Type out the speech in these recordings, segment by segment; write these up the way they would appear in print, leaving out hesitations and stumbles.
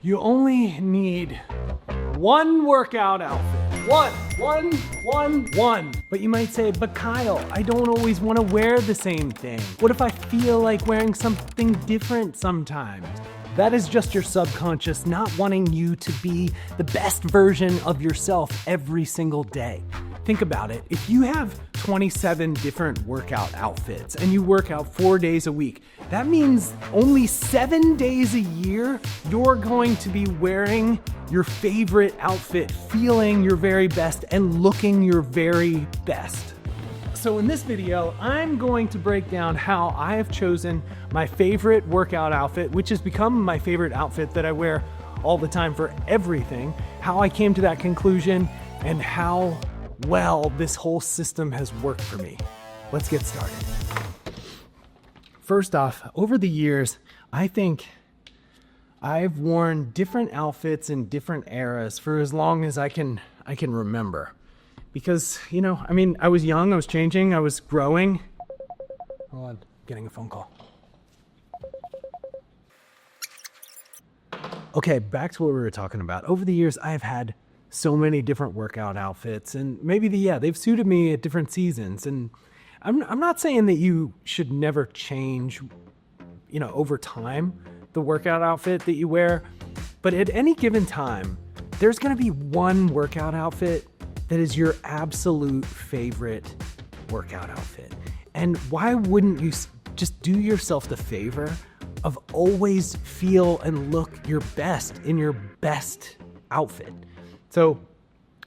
You only need one workout outfit. One. But you might say, but Kyle, I don't always want to wear the same thing. What if I feel like wearing something different sometimes? That is just your subconscious not wanting you to be the best version of yourself every single day. Think about it. If you have 27 different workout outfits and you work out 4 days a week, that means only 7 days a year you're going to be wearing your favorite outfit, feeling your very best and looking your very best. So in this video, I'm going to break down how I have chosen my favorite workout outfit, which has become my favorite outfit that I wear all the time for everything, how I came to that conclusion, and how well this whole system has worked for me. Let's get started. First off, over the years, I think I've worn different outfits in different eras for as long as I can remember. Because, I was young, I was changing, I was growing. Hold on, getting a phone call. Okay, back to what we were talking about. Over the years, I've had so many different workout outfits, and maybe they've suited me at different seasons. And I'm not saying that you should never change, over time, the workout outfit that you wear, but at any given time, there's gonna be one workout outfit that is your absolute favorite workout outfit. And why wouldn't you just do yourself the favor of always feel and look your best in your best outfit? So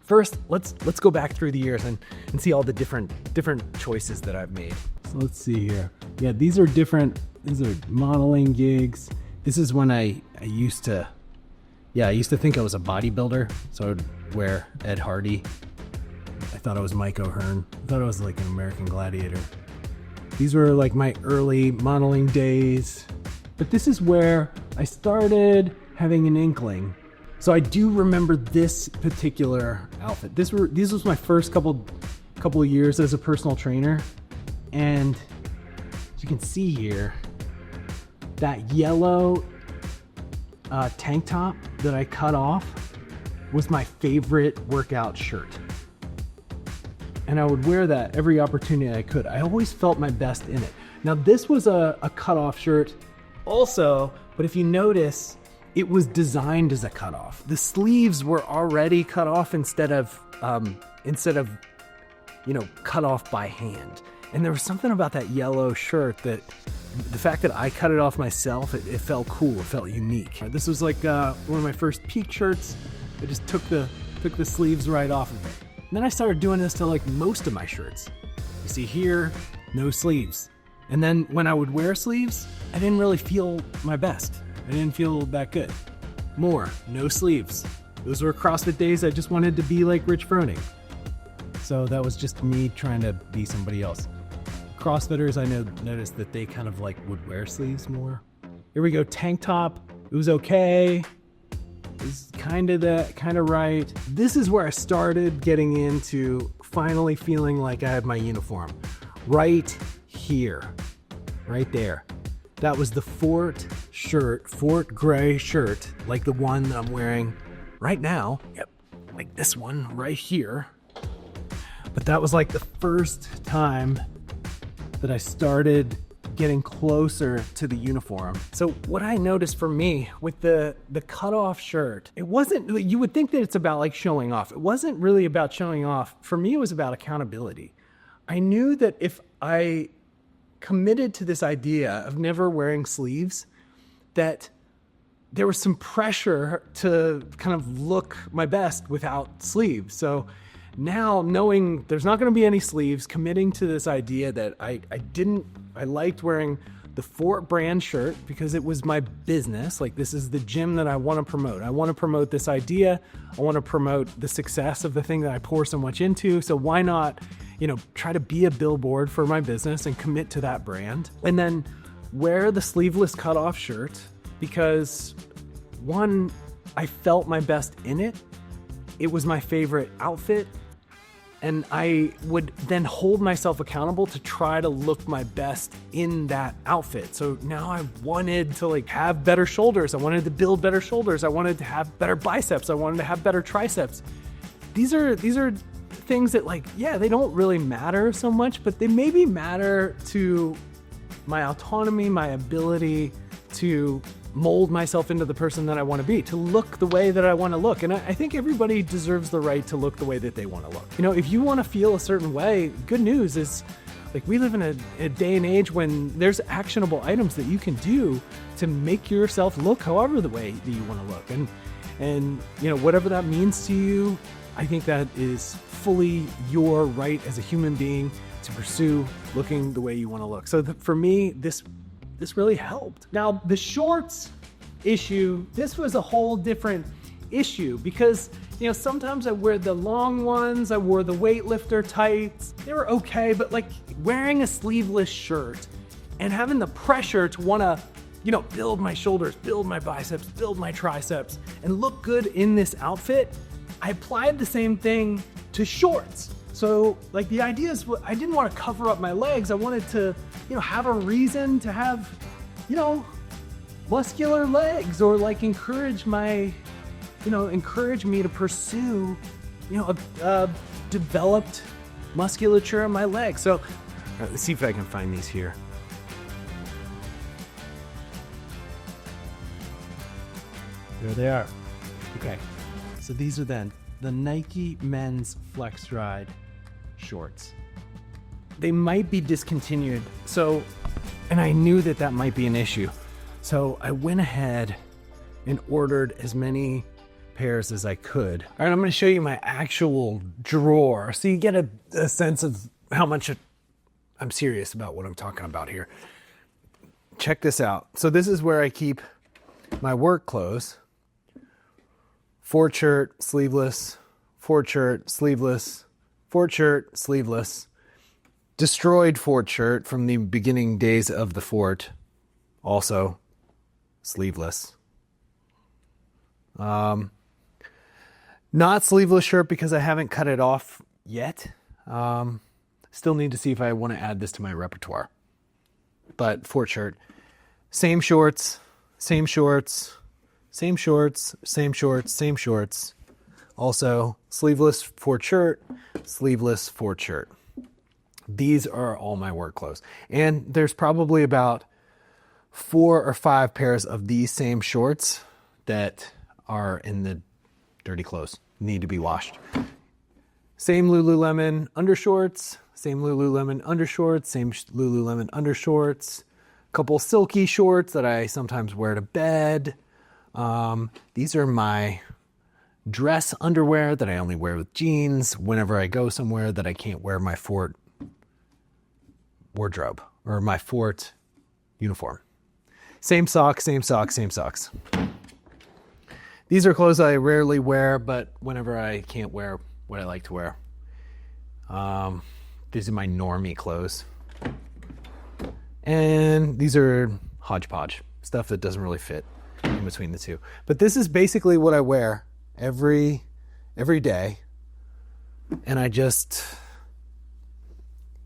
first, let's go back through the years and see all the different choices that I've made. So let's see here. Yeah, these are modeling gigs. This is when I used to think I was a bodybuilder. So I would wear Ed Hardy. I thought I was Mike O'Hearn. I thought I was like an American Gladiator. These were like my early modeling days. But this is where I started having an inkling. So I do remember this particular outfit. This was my first couple of years as a personal trainer. And as you can see here, that yellow tank top that I cut off was my favorite workout shirt. And I would wear that every opportunity I could. I always felt my best in it. Now this was a cutoff shirt also, but if you notice, it was designed as a cutoff. The sleeves were already cut off instead of cut off by hand. And there was something about that yellow shirt that the fact that I cut it off myself, it felt cool, it felt unique. This was like one of my first peak shirts. I just took the sleeves right off of it. And then I started doing this to like most of my shirts. You see here, no sleeves. And then when I would wear sleeves, I didn't really feel my best. I didn't feel that good. More, no sleeves. Those were CrossFit days. I just wanted to be like Rich Froning. So that was just me trying to be somebody else. CrossFitters, I noticed that they kind of like would wear sleeves more. Here we go, tank top. It was okay. It was kind of right. This is where I started getting into finally feeling like I had my uniform. Right here, right there. That was the Fort gray shirt, like the one that I'm wearing right now. Yep, like this one right here. But that was like the first time that I started getting closer to the uniform. So what I noticed for me with the cutoff shirt, it wasn't, you would think that it's about like showing off. It wasn't really about showing off. For me, it was about accountability. I knew that if I committed to this idea of never wearing sleeves, that there was some pressure to kind of look my best without sleeves. So now knowing there's not going to be any sleeves, committing to this idea that I liked wearing the Fort brand shirt because it was my business. Like, this is the gym that I want to promote. I want to promote this idea. I want to promote the success of the thing that I pour so much into. So why not, try to be a billboard for my business and commit to that brand? And then wear the sleeveless cutoff shirt because, one, I felt my best in it. It was my favorite outfit. And I would then hold myself accountable to try to look my best in that outfit. So now I wanted to like have better shoulders. I wanted to build better shoulders. I wanted to have better biceps. I wanted to have better triceps. These are things that like, yeah, they don't really matter so much, but they maybe matter to my autonomy, my ability to mold myself into the person that I want to be, to look the way that I want to look. And I think everybody deserves the right to look the way that they want to look. You know, if you want to feel a certain way, good news is like we live in a day and age when there's actionable items that you can do to make yourself look however the way that you want to look. And you know, whatever that means to you, I think that is fully your right as a human being to pursue looking the way you want to look. So for me, this really helped. Now, the shorts issue, this was a whole different issue because, you know, sometimes I wear the long ones, I wore the weightlifter tights. They were okay, but like wearing a sleeveless shirt and having the pressure to want to, you know, build my shoulders, build my biceps, build my triceps, and look good in this outfit, I applied the same thing to shorts. So like the idea is, I didn't want to cover up my legs. I wanted to, you know, have a reason to have, you know, muscular legs, or like encourage me to pursue, you know, a developed musculature in my legs. So let's see if I can find these here. There they are. Okay. So these are then the Nike men's Flex Ride shorts. They might be discontinued. So, and I knew that might be an issue. So I went ahead and ordered as many pairs as I could. All right, I'm going to show you my actual drawer so you get a sense of how much I'm serious about what I'm talking about here. Check this out. So this is where I keep my work clothes. Fort shirt, sleeveless, Fort shirt, sleeveless, Fort shirt, sleeveless. Destroyed Fort shirt from the beginning days of the Fort, also sleeveless. Not sleeveless shirt because I haven't cut it off yet. Still need to see if I want to add this to my repertoire. But Fort shirt, same shorts, same shorts, same shorts, same shorts, same shorts. Also, sleeveless Fort shirt, sleeveless Fort shirt. These are all my work clothes. And there's probably about 4 or 5 pairs of these same shorts that are in the dirty clothes, need to be washed. Same Lululemon undershorts, same Lululemon undershorts, same Lululemon undershorts, couple silky shorts that I sometimes wear to bed. These are my dress underwear that I only wear with jeans whenever I go somewhere that I can't wear my Fort wardrobe or my Fort uniform. Same socks, same socks, same socks. These are clothes I rarely wear, but whenever I can't wear what I like to wear. These are my normie clothes. And these are hodgepodge, stuff that doesn't really fit in between the two. But this is basically what I wear every day. And I just,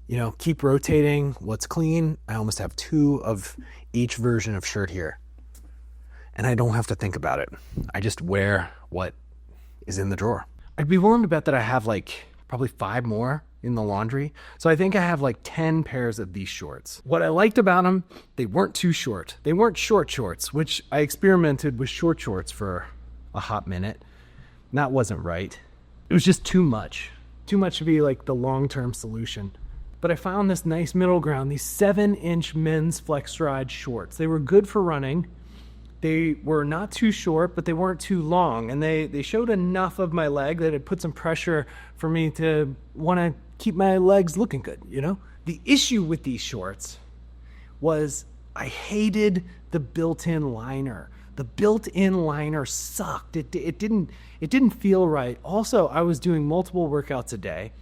you know, keep rotating what's clean. I almost have 2 of each version of shirt here. And I don't have to think about it. I just wear what is in the drawer. I'd be willing to bet that I have like probably 5 more in the laundry. So I think I have like 10 pairs of these shorts. What I liked about them, they weren't too short. They weren't short shorts, which I experimented with short shorts for a hot minute. And that wasn't right. It was just too much to be like the long-term solution. But I found this nice middle ground, these 7-inch men's Flex Ride shorts. They were good for running. They were not too short, but they weren't too long. And they showed enough of my leg that it put some pressure for me to want to keep my legs looking good, you know? The issue with these shorts was I hated the built-in liner. The built-in liner sucked. It didn't feel right. Also, I was doing multiple workouts a day,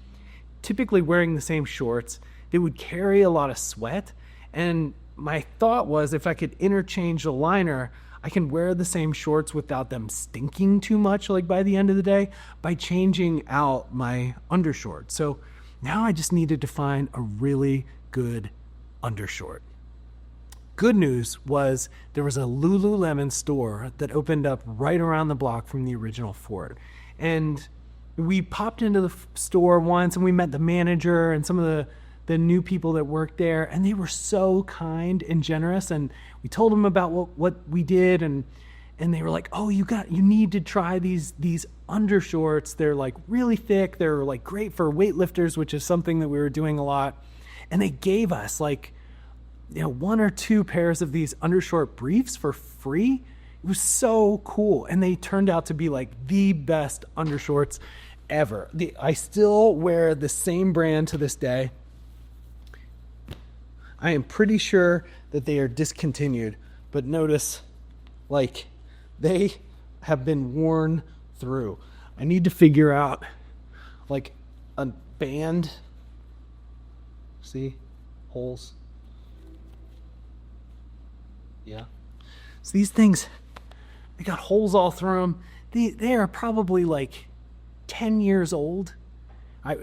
typically wearing the same shorts. They would carry a lot of sweat. And my thought was if I could interchange the liner, I can wear the same shorts without them stinking too much, like by the end of the day, by changing out my undershort. So now I just needed to find a really good undershort. Good news was there was a Lululemon store that opened up right around the block from the original Ford. And we popped into the store once and we met the manager and some of the new people that worked there, and they were so kind and generous. And we told them about what we did, and they were like, oh, you need to try these undershorts. They're like really thick. They're like great for weightlifters, which is something that we were doing a lot. And they gave us like, 1 or 2 pairs of these undershort briefs for free. It was so cool. And they turned out to be like the best undershorts ever. I still wear the same brand to this day. I am pretty sure that they are discontinued, but notice, like, they have been worn through. I need to figure out, like, a band. See? Holes. Yeah. So these things, they got holes all through them. They are probably, like, 10 years old. I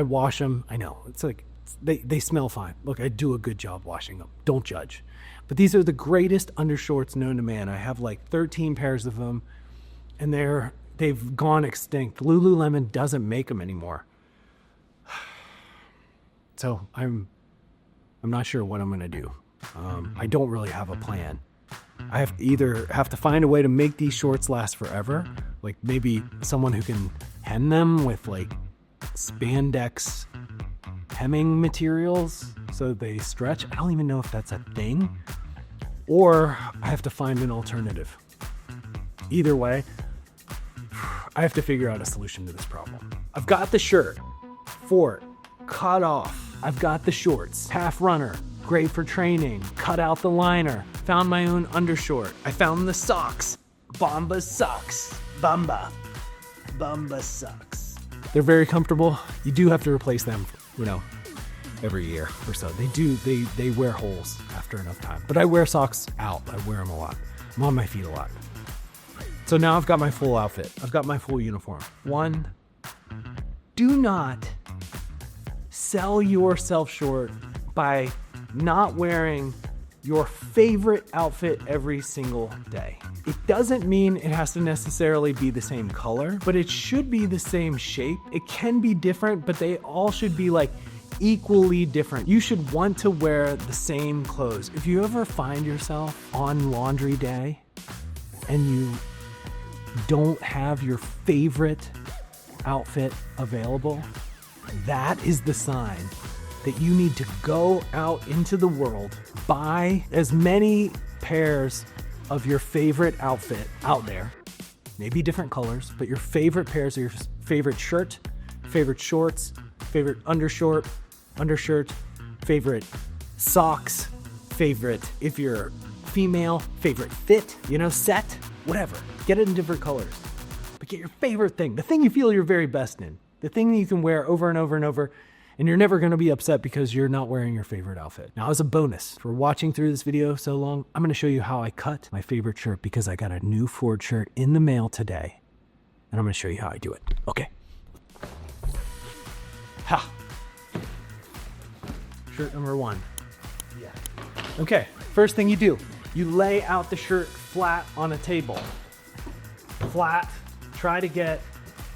wash them. I know. It's like, they smell fine. Look, I do a good job washing them. Don't judge. But these are the greatest undershorts known to man. I have like 13 pairs of them, and they've gone extinct. Lululemon doesn't make them anymore. So I'm not sure what I'm gonna do. I don't really have a plan. I either have to find a way to make these shorts last forever, like maybe someone who can hem them with like spandex hemming materials so they stretch. I don't even know if that's a thing. Or I have to find an alternative. Either way, I have to figure out a solution to this problem. I've got the shirt, Fort, cut off. I've got the shorts, half runner, great for training, cut out the liner, found my own undershort. I found the socks, Bomba socks, Bamba socks. They're very comfortable. You do have to replace them, every year or so. They wear holes after enough time. But I wear socks out. I wear them a lot. I'm on my feet a lot. So now I've got my full outfit. I've got my full uniform. 1, do not sell yourself short by not wearing your favorite outfit every single day. It doesn't mean it has to necessarily be the same color, but it should be the same shape. It can be different, but they all should be like equally different. You should want to wear the same clothes. If you ever find yourself on laundry day and you don't have your favorite outfit available, that is the sign that you need to go out into the world, buy as many pairs of your favorite outfit out there, maybe different colors, but your favorite pairs of your favorite shirt, favorite shorts, favorite undershort, favorite socks, favorite, if you're female, favorite fit, set, whatever. Get it in different colors. But get your favorite thing, the thing you feel you're very best in, the thing that you can wear over and over and over, and you're never going to be upset because you're not wearing your favorite outfit. Now, as a bonus for watching through this video so long, I'm going to show you how I cut my favorite shirt because I got a new Ford shirt in the mail today, and I'm going to show you how I do it. Okay. Ha. Shirt number 1. Yeah. Okay, first thing you do, you lay out the shirt flat on a table. Flat. Try to get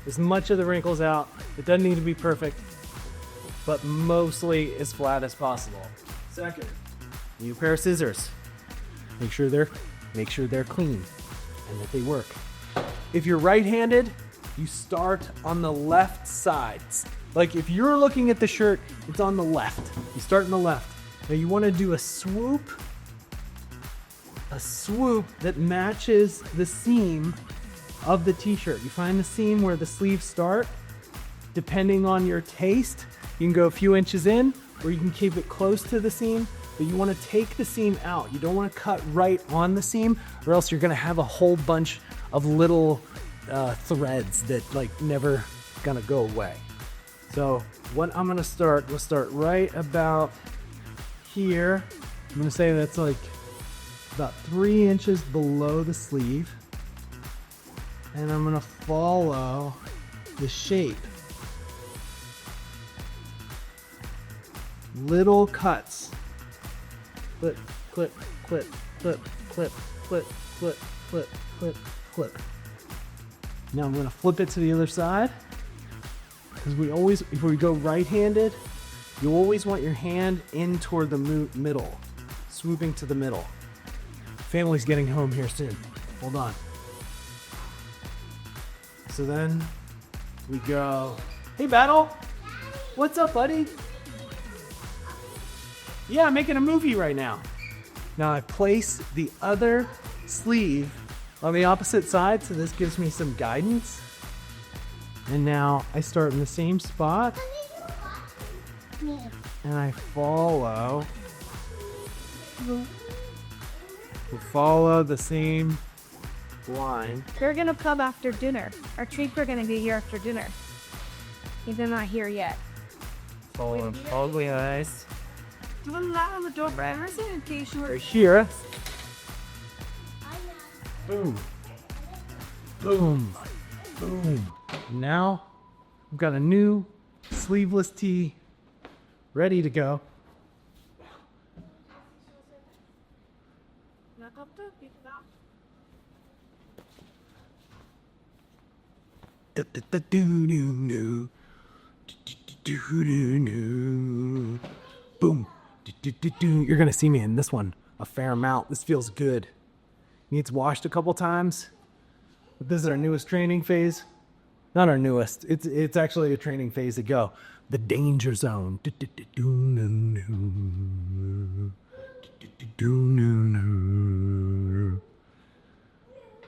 as much of the wrinkles out. It doesn't need to be perfect, but mostly as flat as possible. Second, new pair of scissors. Make sure they're clean and that they work. If you're right-handed, you start on the left side. Like if you're looking at the shirt, it's on the left. You start on the left. Now you want to do a swoop that matches the seam of the t-shirt. You find the seam where the sleeves start. Depending on your taste, you can go a few inches in, or you can keep it close to the seam, but you want to take the seam out. You don't want to cut right on the seam, or else you're going to have a whole bunch of little threads that never going to go away. So what I'm going to start, we'll start right about here. I'm going to say that's about 3 inches below the sleeve. And I'm gonna follow the shape. Little cuts. Clip, clip, clip, clip, clip, clip, clip, clip, clip, clip. Now I'm gonna flip it to the other side. Because if we go right-handed, you always want your hand in toward the middle, swooping to the middle. Family's getting home here soon. Hold on. So then we go, hey Battle, what's up, buddy? Yeah, I'm making a movie right now. Now I place the other sleeve on the opposite side, so this gives me some guidance. And now I start in the same spot, and I follow the same line. They're gonna come after dinner. Our treats are gonna be here after dinner. They're not here yet. Follow the eyes. Do a lot on the door, Brad. In case you Right here. Boom. Boom. Boom. Now I've got a new sleeveless tee ready to go. Boom. You're gonna see me in this one a fair amount. This feels good. Needs washed a couple times. But this is our newest training phase. Not our newest. It's actually a training phase to go. The danger zone. If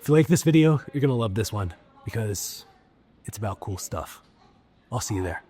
you like this video, you're gonna love this one because it's about cool stuff. I'll see you there.